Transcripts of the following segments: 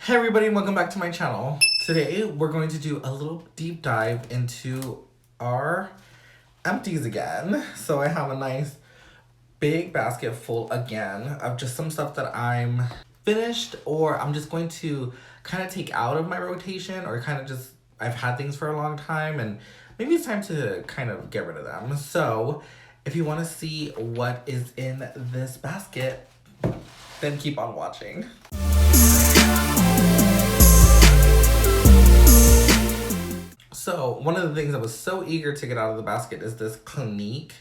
Hey everybody, welcome back to my channel. Today we're going to do a little deep dive into our empties again. So I have a nice big basket full again of just some stuff that I'm finished or I'm just going to kind of take out of my rotation, or kind of just I've had things for a long time and maybe it's time to kind of get rid of them. So if you want to see what is in this basket, then keep on watching. So one of the things I was so eager to get out of the basket is this Clinique.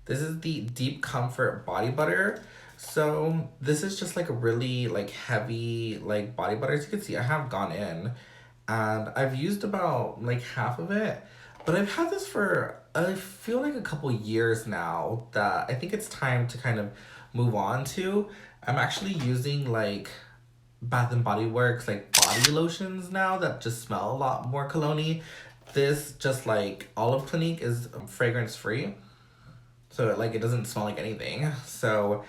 This is the Deep Comfort Body Butter. So this is just like a really like heavy like body butter. As you can see, I have gone in and I've used about like half of it, but I've had this for I feel like a couple years now that I think it's time to kind of move on to. I'm actually using like Bath and Body Works like body lotions now that just smell a lot more cologne-y. This, just like all of Clinique, is fragrance free, so it doesn't smell like anything. So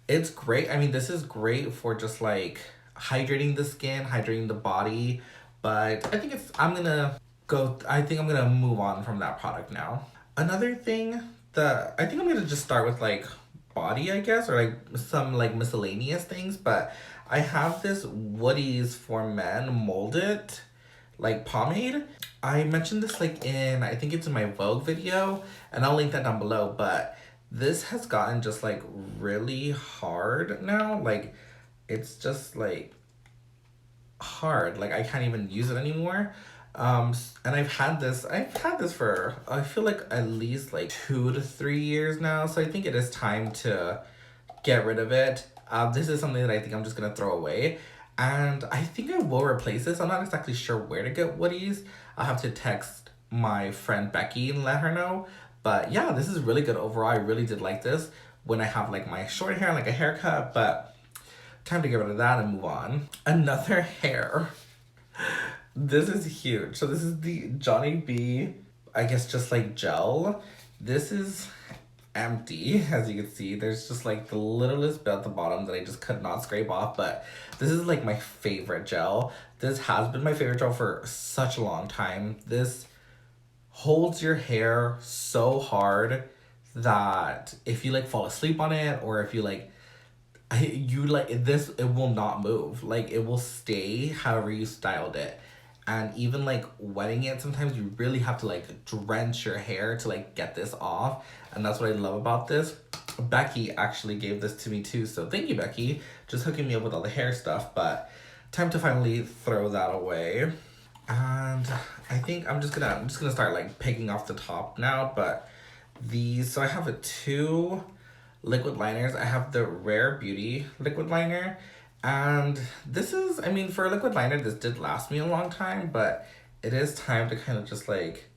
it's great. I mean, this is great for just like hydrating the skin, hydrating the body, but I think I'm gonna move on from that product now. Another thing that I think I'm gonna just start with like body, I guess, or like some like miscellaneous things, but I have this Woody's for Men molded like pomade. I mentioned this like in, I think it's in my Vogue video, and I'll link that down below, but this has gotten just like really hard now. Like it's just like hard, like I can't even use it anymore. And I've had this for I feel like at least like 2 to 3 years now, so I think it is time to get rid of it. This is something that I think I'm just gonna throw away, and I think I will replace this. I'm not exactly sure where to get Woody's. I'll have to text my friend Becky and let her know. But yeah, this is really good overall. I really did like this when I have like my short hair, like a haircut, but time to get rid of that and move on. Another hair. This is huge. So this is the Johnny B, I guess just like gel. This is empty, as you can see. There's just like the littlest bit at the bottom that I just could not scrape off, but this is like my favorite gel. This has been my favorite gel for such a long time. This holds your hair so hard that if you like fall asleep on it, or if you like this, it will not move. Like it will stay however you styled it. And even like wetting it, sometimes you really have to like drench your hair to like get this off. And that's what I love about this. Becky actually gave this to me too, so thank you, Becky, just hooking me up with all the hair stuff. But time to finally throw that away. And I think I'm just gonna start like picking off the top now. But so I have 2 liquid liners. I have the Rare Beauty liquid liner. And this is, I mean, for a liquid liner, this did last me a long time, but it is time to kind of just like,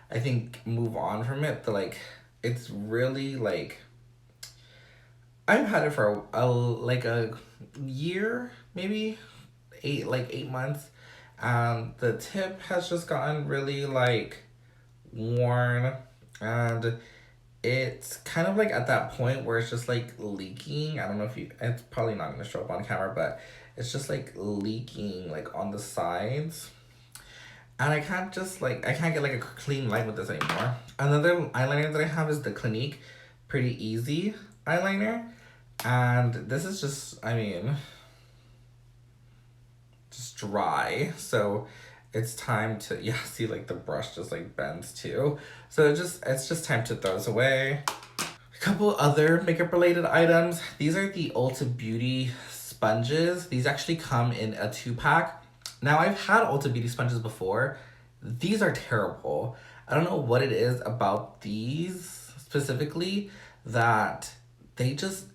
I think, move on from it. But like, it's really like, I've had it for like a year, maybe 8 months. And the tip has just gotten really like worn, and it's kind of like at that point where it's just like leaking. I don't know if it's probably not going to show up on camera, but it's just like leaking like on the sides. And I can't get like a clean line with this anymore. Another eyeliner that I have is the Clinique Pretty Easy eyeliner. And this is just, I mean, just dry. So it's time to, yeah, see like the brush just like bends too. So it's just time to throw this away. A couple other makeup related items. These are the Ulta Beauty sponges. These actually come in a 2-pack. Now I've had Ulta Beauty sponges before. These are terrible. I don't know what it is about these specifically that they just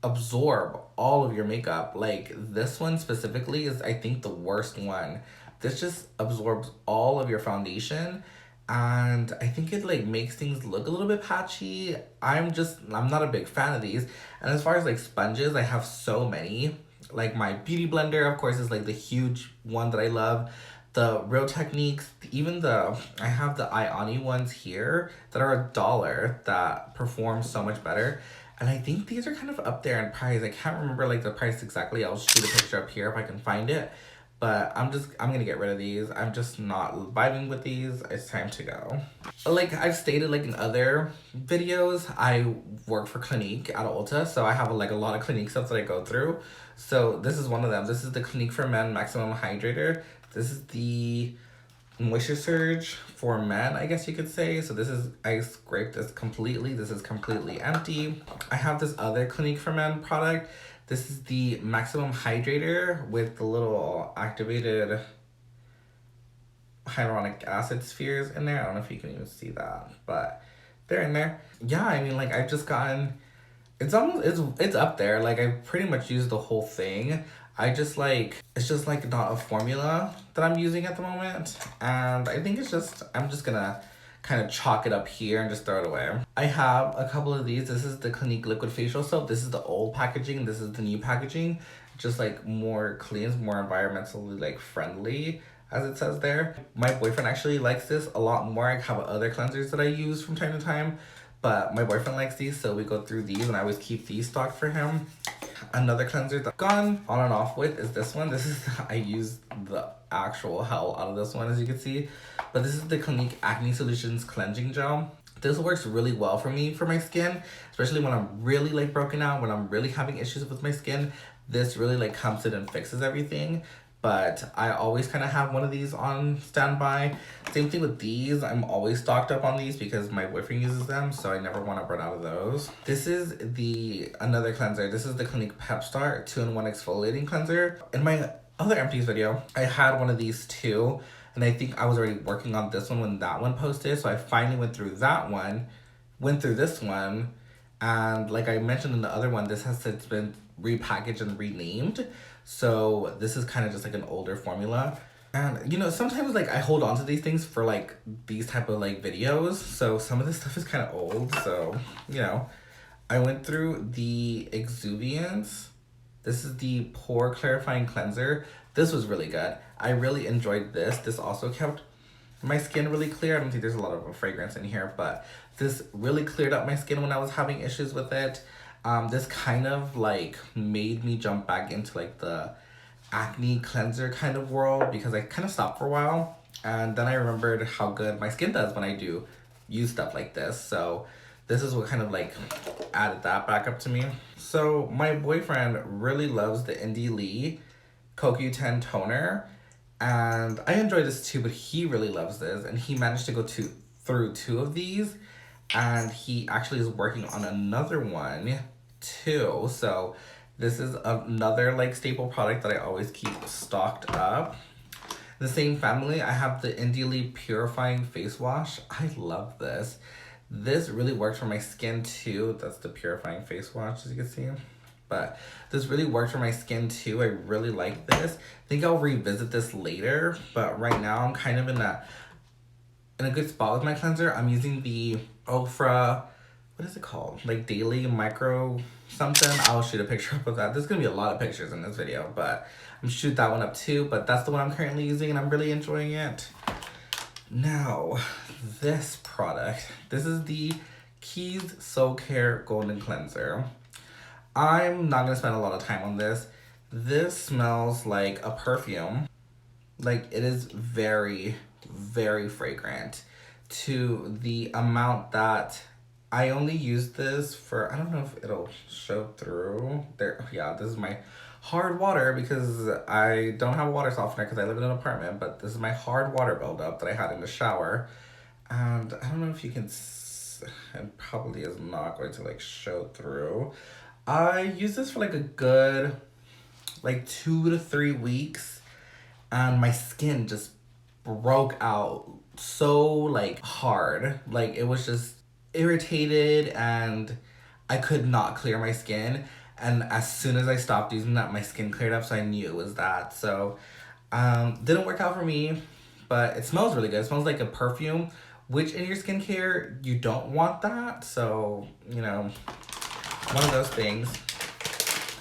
absorb all of your makeup. Like this one specifically is, I think, the worst one. This just absorbs all of your foundation, and I think it like makes things look a little bit patchy. I'm not a big fan of these. And as far as like sponges, I have so many. Like my beauty blender, of course, is like the huge one that I love. The Real Techniques, I have the Ioni ones here that are $1 that perform so much better. And I think these are kind of up there in price. I can't remember like the price exactly. I'll shoot a picture up here if I can find it. But I'm gonna get rid of these. I'm just not vibing with these. It's time to go. Like I've stated like in other videos, I work for Clinique at Ulta, so I have like a lot of Clinique stuff that I go through. So this is one of them. This is the Clinique for Men Maximum Hydrator. This is the Moisture Surge for men, I guess you could say. So this is, I scraped this completely. This is completely empty. I have this other Clinique for Men product. This is the Maximum Hydrator with the little activated hyaluronic acid spheres in there. I don't know if you can even see that, but they're in there. Yeah, I mean, like, I've just gotten, it's up there. Like, I pretty much used the whole thing. I just like, it's just like not a formula that I'm using at the moment. And I think I'm just gonna kind of chalk it up here and just throw it away. I have a couple of these. This is the Clinique Liquid Facial Soap. This is the old packaging. This is the new packaging. Just like more clean, more environmentally like friendly, as it says there. My boyfriend actually likes this a lot more. I have other cleansers that I use from time to time, but my boyfriend likes these, so we go through these and I always keep these stocked for him. Another cleanser that I've gone on and off with is this one. This is, I use the actual hell out of this one, as you can see. But this is the Clinique Acne Solutions Cleansing Gel. This works really well for me, for my skin, especially when I'm really like broken out, when I'm really having issues with my skin. This really like comes in and fixes everything. But I always kind of have one of these on standby. Same thing with these. I'm always stocked up on these because my boyfriend uses them, so I never want to run out of those. This is another cleanser. This is the Clinique Pep Start 2-in-1 Exfoliating Cleanser. In my other Empties video, I had one of these too, and I think I was already working on this one when that one posted, so I finally went through that one, went through this one, and like I mentioned in the other one, this has since been repackaged and renamed. So this is kind of just like an older formula. And you know, sometimes like I hold on to these things for like these type of like videos. So some of this stuff is kind of old. So, you know, I went through the Exuviance. This is the Pore Clarifying Cleanser. This was really good. I really enjoyed this. This also kept my skin really clear. I don't think there's a lot of fragrance in here, but this really cleared up my skin when I was having issues with it. This kind of like made me jump back into like the acne cleanser kind of world because I kind of stopped for a while, and then I remembered how good my skin does when I do use stuff like this. So this is what kind of like added that back up to me. So my boyfriend really loves the Indie Lee CoQ10 toner, and I enjoy this too, but he really loves this, and he managed to go through 2 of these, and he actually is working on another one too. So this is another like staple product that I always keep stocked up. The same family, I have the Indie Lee Purifying Face Wash. I love this. This really works for my skin too. That's the Purifying Face Wash, as you can see. But this really works for my skin too. I really like this. I think I'll revisit this later, but right now I'm kind of in a good spot with my cleanser. I'm using the Ofra, what is it called? Like Daily Micro something. I'll shoot a picture up of that. There's gonna be a lot of pictures in this video, but I'm shoot that one up too. But that's the one I'm currently using and I'm really enjoying it. Now, this product. This is the Keys Soul Care Golden Cleanser. I'm not gonna spend a lot of time on this. This smells like a perfume. Like it is very, very fragrant to the amount that I only use this for, I don't know if it'll show through there. Yeah, this is my hard water because I don't have a water softener because I live in an apartment, but this is my hard water buildup that I had in the shower. And I don't know if you can, it probably is not going to like show through. I use this for like a good like 2 to 3 weeks, and my skin just broke out so like hard. Like it was just irritated and I could not clear my skin. And as soon as I stopped using that, my skin cleared up, so I knew it was that. So didn't work out for me, but it smells really good. It smells like a perfume, which in your skincare you don't want that. So, you know, one of those things.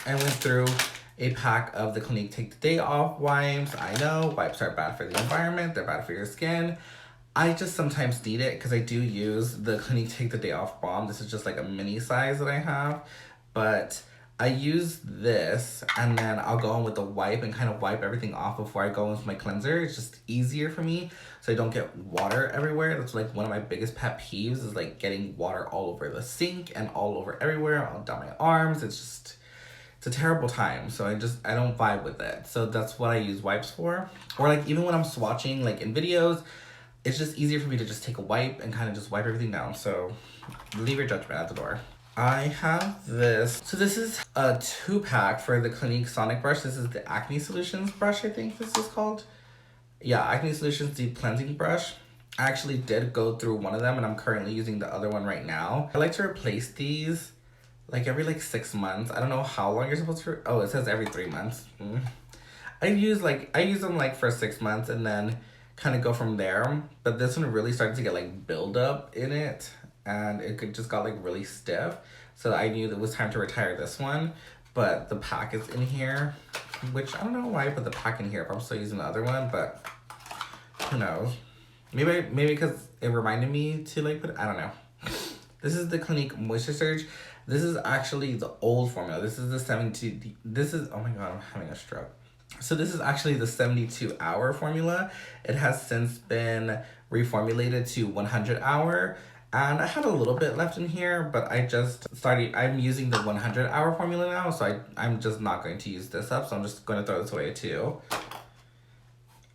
I went through a pack of the Clinique Take the Day Off wipes. I know wipes are bad for the environment, they're bad for your skin. I just sometimes need it because I do use the Clinique Take the Day Off Balm. This is just like a mini size that I have, but I use this and then I'll go in with a wipe and kind of wipe everything off before I go in with my cleanser. It's just easier for me so I don't get water everywhere. That's like one of my biggest pet peeves is like getting water all over the sink and all over everywhere, all down my arms. It's a terrible time. So I don't vibe with it. So that's what I use wipes for. Or like even when I'm swatching like in videos, it's just easier for me to just take a wipe and kind of just wipe everything down. So leave your judgment at the door. I have this. So this is a 2-pack for the Clinique Sonic brush. This is the Acne Solutions brush, I think this is called. Yeah, Acne Solutions Deep Cleansing Brush. I actually did go through one of them and I'm currently using the other one right now. I like to replace these like every like 6 months. I don't know how long you're supposed to, oh, it says every 3 months. I use them like for 6 months and then kind of go from there. But this one really started to get like buildup in it. And it just got like really stiff. So I knew that it was time to retire this one. But the pack is in here, which I don't know why I put the pack in here if I'm still using the other one, but who knows. Maybe because it reminded me to like put it, I don't know. This is the Clinique Moisture Surge. This is actually the old formula. This is the 72, oh my God, I'm having a stroke. So this is actually the 72-hour formula. It has since been reformulated to 100-hour. And I had a little bit left in here, but I'm using the 100-hour formula now, so I'm just not going to use this up, so I'm just going to throw this away too.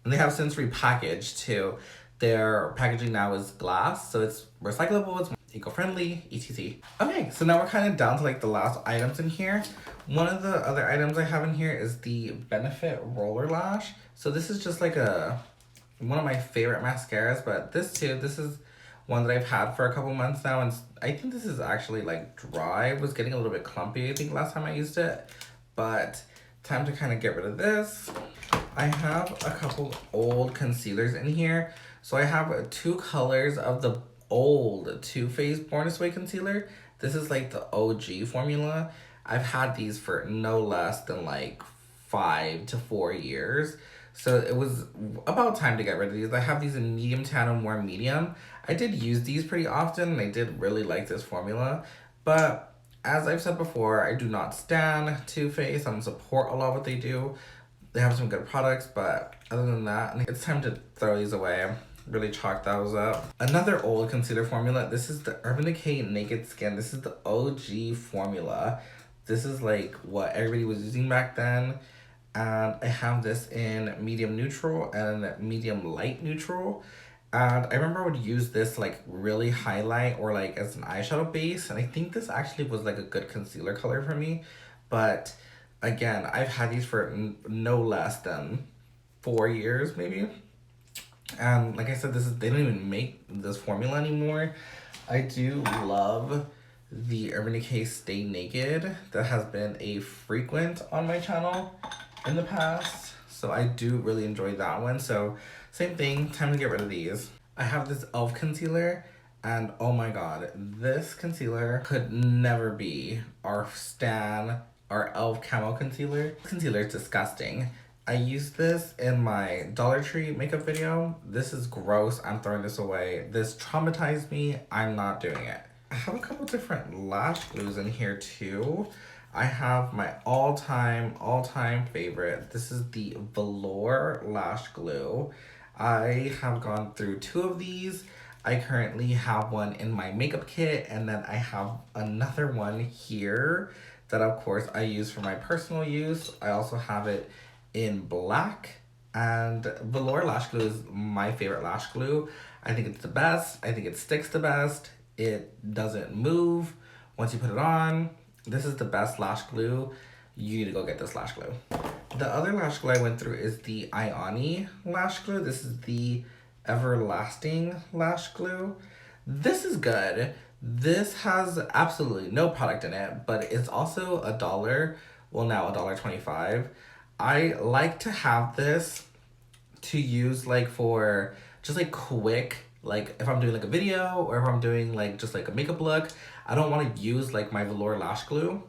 And they have since repackaged too. Their packaging now is glass, so it's recyclable, it's eco-friendly, etc. Okay, so now we're kind of down to like the last items in here. One of the other items I have in here is the Benefit Roller Lash. So this is just like one of my favorite mascaras, but this is one that I've had for a couple months now, and I think this is actually like dry. It was getting a little bit clumpy, I think, last time I used it, but time to kind of get rid of this. I have a couple old concealers in here. So I have 2 colors of the old Too Faced Born This Way concealer. This is like the OG formula. I've had these for no less than like 5 to 4 years. So it was about time to get rid of these. I have these in medium tan and warm medium. I did use these pretty often and I did really like this formula. But as I've said before, I do not stan Too Faced. I don't support a lot of what they do. They have some good products, but other than that, it's time to throw these away. Really chalk those up. Another old concealer formula. This is the Urban Decay Naked Skin. This is the OG formula. This is like what everybody was using back then. And I have this in medium neutral and medium light neutral. And I remember I would use this like really highlight or like as an eyeshadow base. And I think this actually was like a good concealer color for me. But again, I've had these for no less than 4 years maybe. And like I said, they don't even make this formula anymore. I do love the Urban Decay Stay Naked. That has been a frequent on my channel in the past. So I do really enjoy that one. So same thing, time to get rid of these. I have this e.l.f. concealer and oh my God, this concealer could never be our e.l.f. Camo concealer. This concealer is disgusting. I used this in my Dollar Tree makeup video. This is gross, I'm throwing this away. This traumatized me, I'm not doing it. I have a couple different lash glues in here too. I have my all-time favorite. This is the Velour lash glue. I have gone through 2 of these. I currently have one in my makeup kit, and then I have another one here that of course I use for my personal use. I also have it in black, and Velour lash glue is my favorite lash glue. I think it's the best. I think it sticks the best. It doesn't move once you put it on. This is the best lash glue. You need to go get this lash glue. The other lash glue I went through is the Ioni lash glue. This is the Everlasting lash glue. This is good. This has absolutely no product in it, but it's also $1. Well, now $1.25. I like to have this to use like for just like quick, like if I'm doing like a video or if I'm doing like just like a makeup look. I don't want to use like my Velour lash glue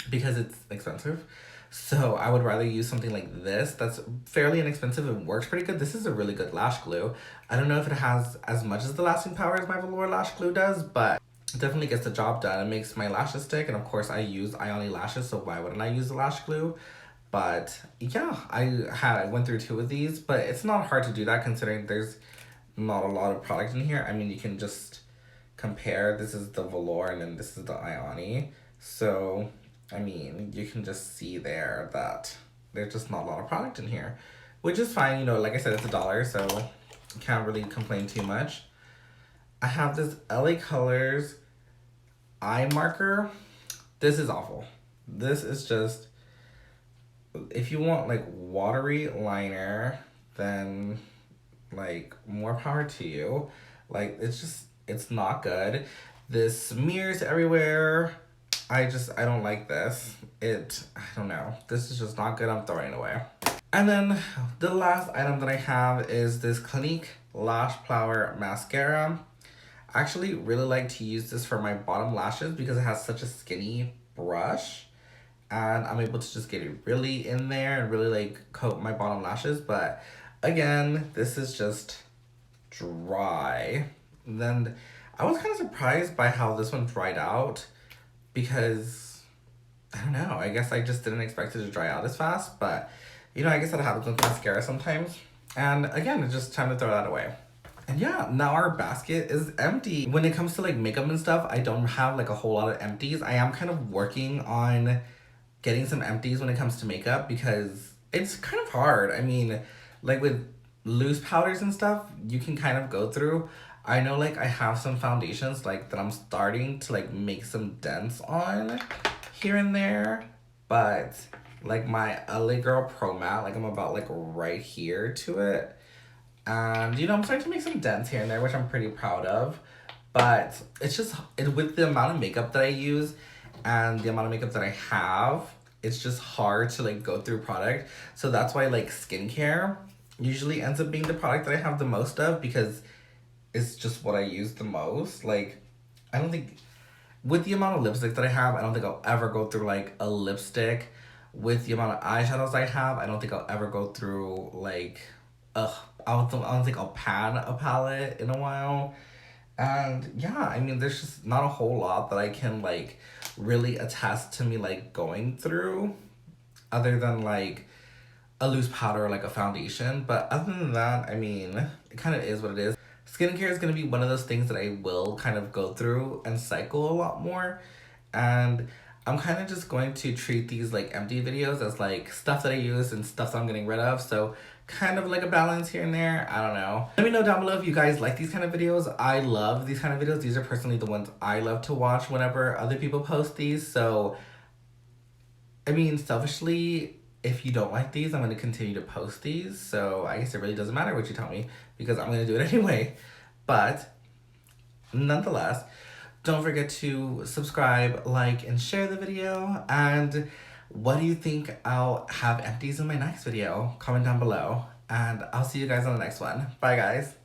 because it's expensive. So I would rather use something like this that's fairly inexpensive and works pretty good. This is a really good lash glue. I don't know if it has as much as the lasting power as my Velour lash glue does, but definitely gets the job done. It makes my lashes stick, and of course I use Ioni lashes, so why wouldn't I use the lash glue? But yeah, I went through 2 of these, but it's not hard to do that considering there's not a lot of product in here. I mean, you can just compare. This is the Velour and then this is the Ioni. So, I mean, you can just see there that there's just not a lot of product in here, which is fine. You know, like I said, it's $1, so can't really complain too much. I have this LA Colors eye marker. This is awful. This is just, if you want like watery liner, then like more power to you. Like it's not good. This smears everywhere. I don't like this. I don't know. This is just not good. I'm throwing it away. And then the last item that I have is this Clinique Lash Flower Mascara. I actually really like to use this for my bottom lashes because it has such a skinny brush. And I'm able to just get it really in there and really like coat my bottom lashes. But again, this is just dry. And then I was kind of surprised by how this one dried out because I don't know. I guess I just didn't expect it to dry out as fast. But you know, I guess that happens with mascara sometimes. And again, it's just time to throw that away. And yeah, now our basket is empty. When it comes to like makeup and stuff, I don't have like a whole lot of empties. I am kind of working on getting some empties when it comes to makeup because it's kind of hard. I mean, like with loose powders and stuff, you can kind of go through. I know like I have some foundations like that I'm starting to like make some dents on here and there, but like my LA Girl Pro Matte, like I'm about like right here to it. And you know, I'm starting to make some dents here and there, which I'm pretty proud of. But it's just, with the amount of makeup that I use and the amount of makeup that I have, it's just hard to like go through product. So that's why like skincare usually ends up being the product that I have the most of because it's just what I use the most. Like, I don't think, with the amount of lipstick that I have, I don't think I'll ever go through like a lipstick. With the amount of eyeshadows I have, I don't think I'll ever go through like, I don't think I'll pan a palette in a while. And yeah, I mean, there's just not a whole lot that I can like really attest to me like going through other than like a loose powder or like a foundation. But other than that, I mean, it kind of is what it is. Skincare is going to be one of those things that I will kind of go through and cycle a lot more. And I'm kind of just going to treat these like empty videos as like stuff that I use and stuff that I'm getting rid of. So kind of like a balance here and there. I don't know. Let me know down below if you guys like these kind of videos. I love these kind of videos. These are personally the ones I love to watch whenever other people post these. So, I mean, selfishly, if you don't like these, I'm going to continue to post these. So I guess it really doesn't matter what you tell me because I'm going to do it anyway. But nonetheless, don't forget to subscribe, like, and share the video. And what do you think I'll have empties in my next video? Comment down below. And I'll see you guys on the next one. Bye, guys.